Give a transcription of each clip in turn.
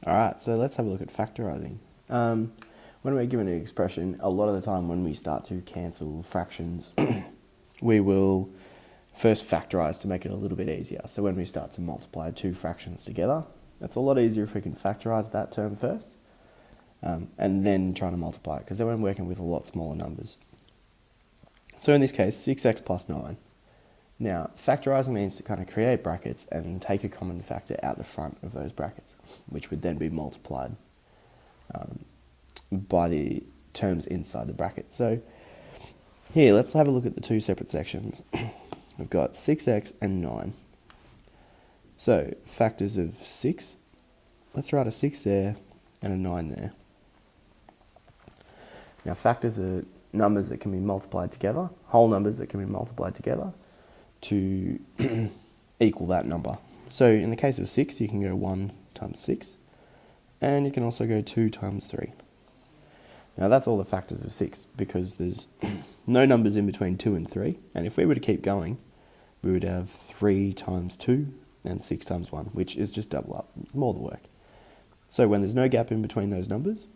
Alright, so let's have a look at factorising. When we're given an expression, a lot of the time when we start to cancel fractions, we will first factorise to make it a little bit easier. So when we start to multiply two fractions together, it's a lot easier if we can factorise that term first, and then try to multiply it, because then we're working with a lot smaller numbers. So in this case, 6x plus 9. Now, factorising means to kind of create brackets and take a common factor out the front of those brackets, which would then be multiplied by the terms inside the bracket. So here, let's have a look at the two separate sections. We've got 6x and 9. So factors of 6, let's write a 6 there and a 9 there. Now factors are numbers that can be multiplied together, whole numbers that can be multiplied together to equal that number. So in the case of 6, you can go 1 times 6, and you can also go 2 times 3. Now that's all the factors of 6, because there's no numbers in between 2 and 3, and if we were to keep going, we would have 3 times 2 and 6 times 1, which is just double up, more the work. So when there's no gap in between those numbers,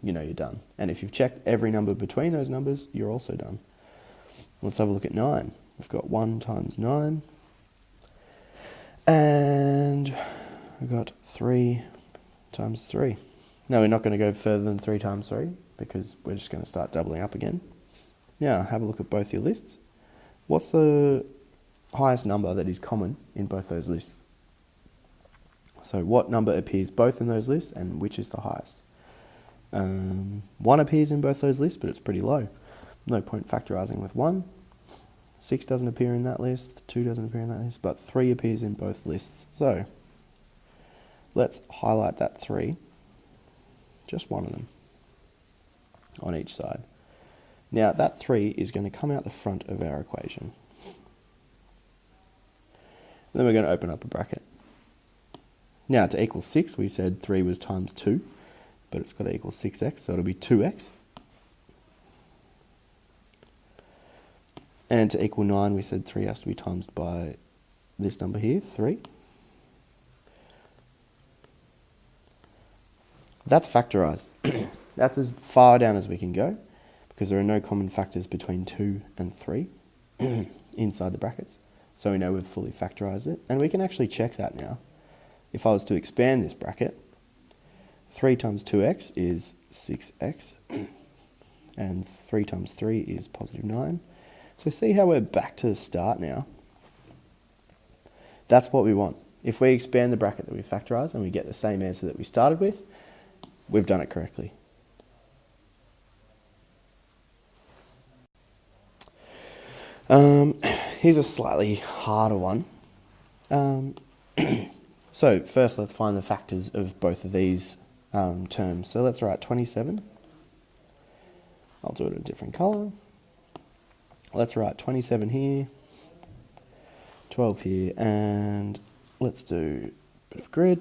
you know you're done. And if you've checked every number between those numbers, you're also done. Let's have a look at 9. We've got 1 times 9, and we've got 3 times 3. Now we're not going to go further than 3 times 3, because we're just going to start doubling up again. Now have a look at both your lists. What's the highest number that is common in both those lists? So what number appears both in those lists, and which is the highest? 1 appears in both those lists, but it's pretty low. No point factorising with 1. 6 doesn't appear in that list, 2 doesn't appear in that list, but 3 appears in both lists. So let's highlight that 3, just one of them, on each side. Now that 3 is going to come out the front of our equation. And then we're going to open up a bracket. Now to equal 6, we said 3 was times 2, but it's got to equal 6x, so it'll be 2x. And to equal 9, we said 3 has to be times by this number here, 3. That's factorised. That's as far down as we can go, because there are no common factors between 2 and 3 inside the brackets. So we know we've fully factorised it, and we can actually check that now. If I was to expand this bracket, 3 times 2x is 6x, and 3 times 3 is positive 9. So see how we're back to the start now? That's what we want. If we expand the bracket that we factorised and we get the same answer that we started with, we've done it correctly. Here's a slightly harder one. So first let's find the factors of both of these terms. So let's write 27. I'll do it in a different colour. Let's write 27 here, 12 here, and let's do a bit of grid.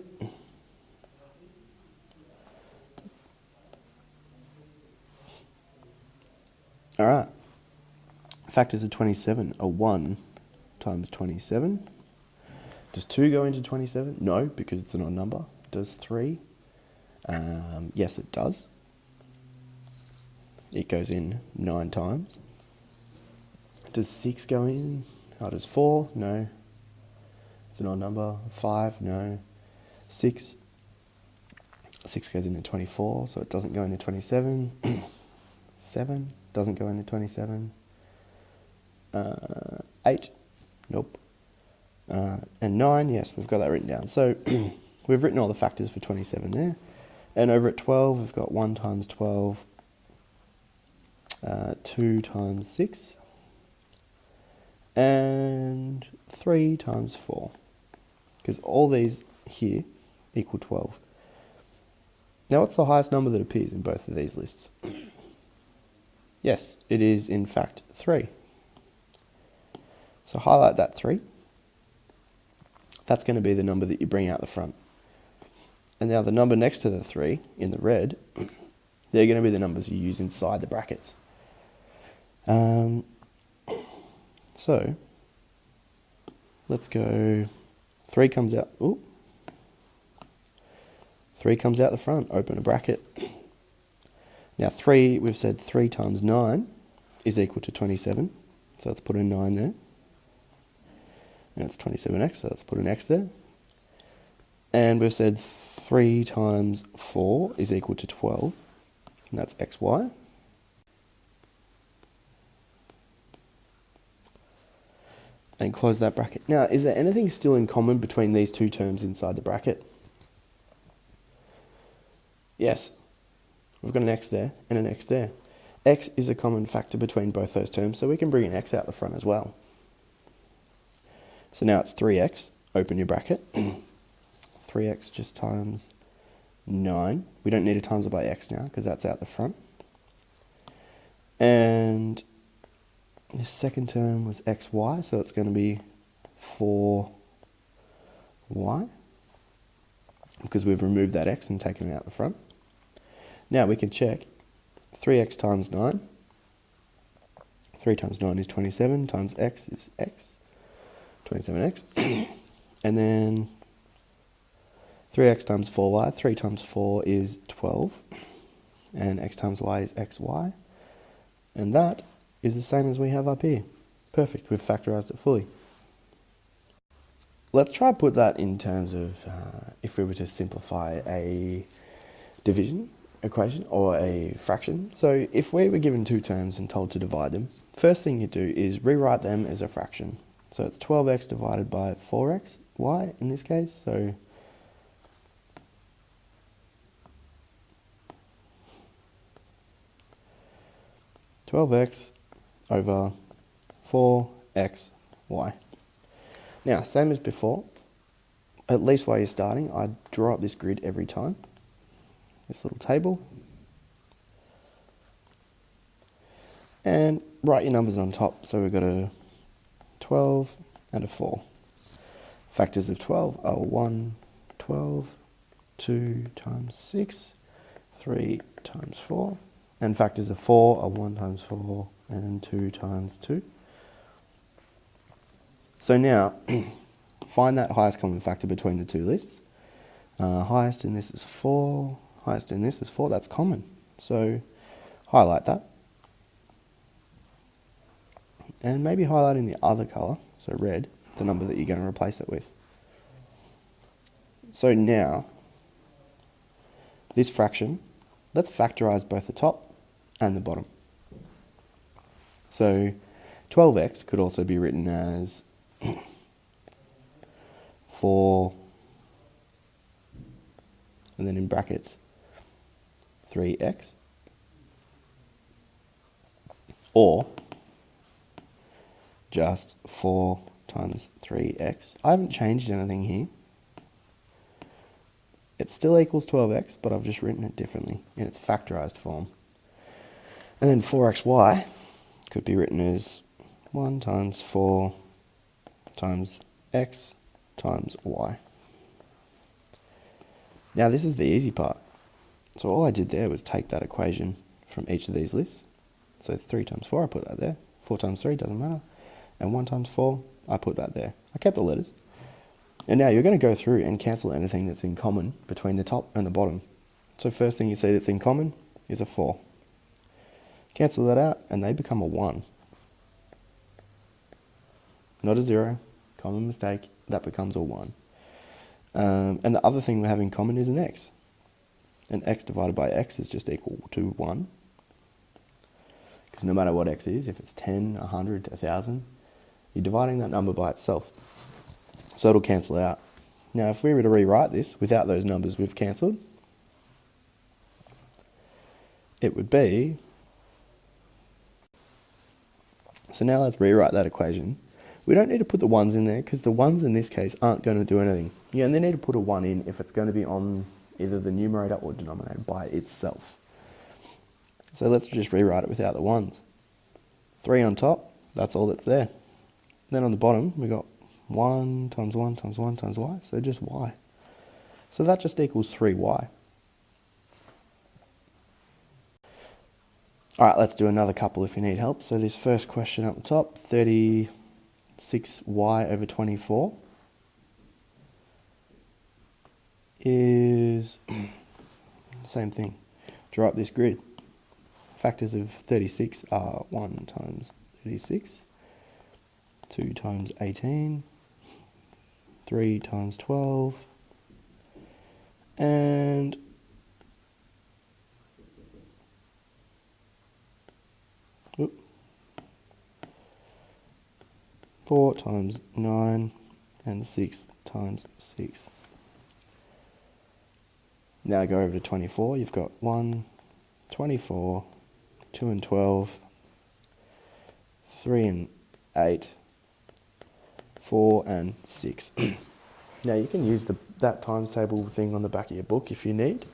All right. Factors of 27 are 1 times 27. Does 2 go into 27? No, because it's an odd number. Does 3? Yes, it does. It goes in 9 times. Does 6 go in? Oh, does 4? No. It's an odd number. 5? No. 6? 6 goes into 24, so it doesn't go into 27. 7 doesn't go into 27. 8? Nope. And 9, yes, we've got that written down. So we've written all the factors for 27 there. And over at 12, we've got 1 times 12, 2 times 6, and 3 times 4. Because all these here equal 12. Now what's the highest number that appears in both of these lists? Yes, it is in fact 3. So highlight that 3. That's going to be the number that you bring out the front. And now the number next to the 3 in the red, they're going to be the numbers you use inside the brackets. So let's go, 3 comes out, 3 comes out the front, open a bracket. Now 3, we've said 3 times 9 is equal to 27. So let's put a 9 there. And it's 27x, so let's put an x there. And we've said 3 times 4 is equal to 12. And that's xy. And close that bracket. Now, is there anything still in common between these two terms inside the bracket? Yes. We've got an x there and an x there. X is a common factor between both those terms, so we can bring an x out the front as well. So now it's 3x, open your bracket. 3x just times 9. We don't need to times it by x now because that's out the front. And this second term was xy, so it's going to be 4y because we've removed that x and taken it out the front. Now we can check 3x times 9. 3 times 9 is 27, times x is x, 27x. And then 3x times 4y, 3 times 4 is 12, and x times y is xy. And that is the same as we have up here. Perfect, we've factorised it fully. Let's try to put that in terms of if we were to simplify a division equation or a fraction. So if we were given two terms and told to divide them, first thing you do is rewrite them as a fraction. So it's 12x divided by 4x, y in this case. So $12x over 4x, y. Now, same as before, at least while you're starting, I'd draw up this grid every time. This little table. And write your numbers on top. So we've got a 12 and a 4. Factors of 12 are 1, 12, 2 times 6, 3 times 4. And factors of 4 are 1 times 4 and 2 times 2. So now, find that highest common factor between the two lists. Highest in this is 4, highest in this is 4, that's common. So highlight that. And maybe highlight in the other colour, so red, the number that you're going to replace it with. So now, this fraction, let's factorise both the top and the bottom. So 12x could also be written as 4, and then in brackets 3x, or just 4 times 3x. I haven't changed anything here. It still equals 12x, but I've just written it differently in its factorised form. And then 4xy could be written as 1 times 4 times x times y. Now this is the easy part. So all I did there was take that equation from each of these lists. So 3 times 4, I put that there. 4 times 3, doesn't matter. And 1 times 4, I put that there. I kept the letters. And now you're going to go through and cancel anything that's in common between the top and the bottom. So first thing you see that's in common is a 4. Cancel that out and they become a 1. Not a 0. Common mistake. That becomes a 1. And the other thing we have in common is an x. And x divided by x is just equal to 1. Because no matter what x is, if it's 10, 100, 1,000, you're dividing that number by itself. So it'll cancel out. Now if we were to rewrite this without those numbers we've cancelled, it would be... So now let's rewrite that equation. We don't need to put the 1s in there because the 1s in this case aren't going to do anything. You only need to put a 1 in if it's going to be on either the numerator or denominator by itself. So let's just rewrite it without the 1s. 3 on top, that's all that's there. Then on the bottom, we got 1 times 1 times 1 times y, so just y. So that just equals 3y. Alright, let's do another couple if you need help. So this first question up the top, 36y over 24 is same thing. Draw up this grid. Factors of 36 are 1 times 36, 2 times 18, 3 times 12, and 4 times 9, and 6 times 6. Now go over to 24. You've got 1, 24, 2 and 12, 3 and 8, 4 and 6. Now you can use that times table thing on the back of your book if you need.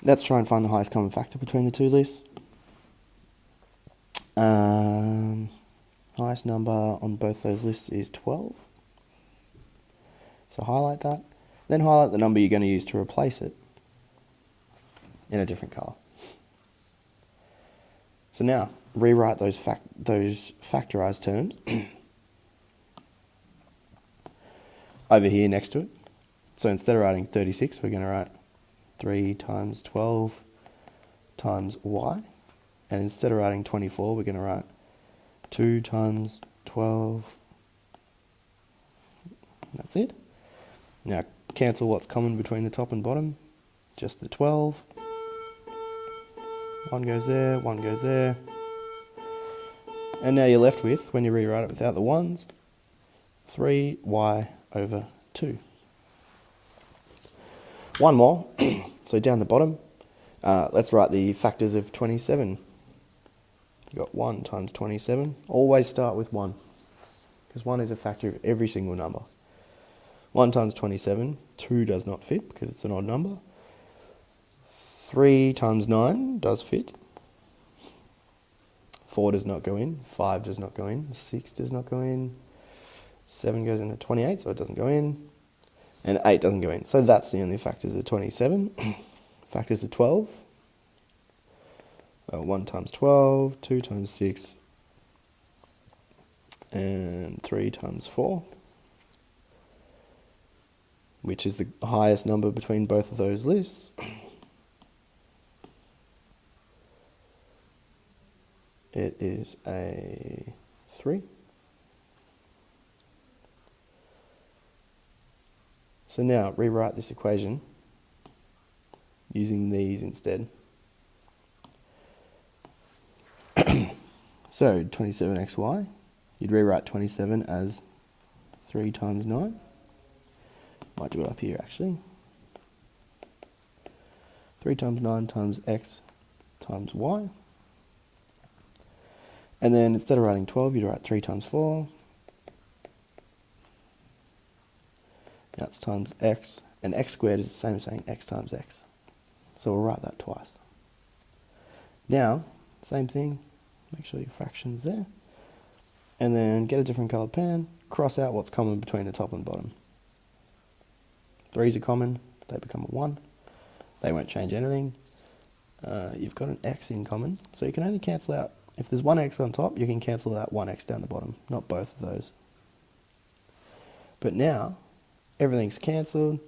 Let's try and find the highest common factor between the two lists. Highest number on both those lists is 12. So highlight that. Then highlight the number you're going to use to replace it in a different colour. So now, rewrite those factorised terms over here next to it. So instead of writing 36, we're going to write 3 times 12 times y. And instead of writing 24, we're going to write 2 times 12. That's it. Now cancel what's common between the top and bottom. Just the 12. 1 goes there, 1 goes there. And now you're left with, when you rewrite it without the 1s, 3y over 2. One more. So down the bottom, let's write the factors of 27. You've got 1 times 27. Always start with 1, because 1 is a factor of every single number. 1 times 27, 2 does not fit because it's an odd number. 3 times 9 does fit. 4 does not go in. 5 does not go in. 6 does not go in. 7 goes into 28, so it doesn't go in. And 8 doesn't go in. So that's the only factors of 27. Factors of 12. 1 times 12, 2 times 6, and 3 times 4, which is the highest number between both of those lists. It is a 3. So now rewrite this equation using these instead. So 27xy, you'd rewrite 27 as 3 times 9. Might do it up here actually. 3 times 9 times x times y. And then instead of writing 12, you'd write 3 times 4. That's times x. And x squared is the same as saying x times x. So we'll write that twice. Now, same thing. Make sure your fraction's there. And then get a different coloured pen. Cross out what's common between the top and bottom. 3's are common. They become a 1. They won't change anything. You've got an x in common. So you can only cancel out. If there's one x on top, you can cancel out 1x down the bottom. Not both of those. But now, everything's cancelled.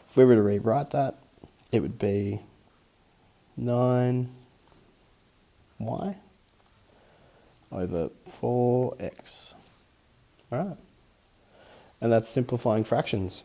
If we were to rewrite that, it would be 9y over 4x. Alright. And that's simplifying fractions.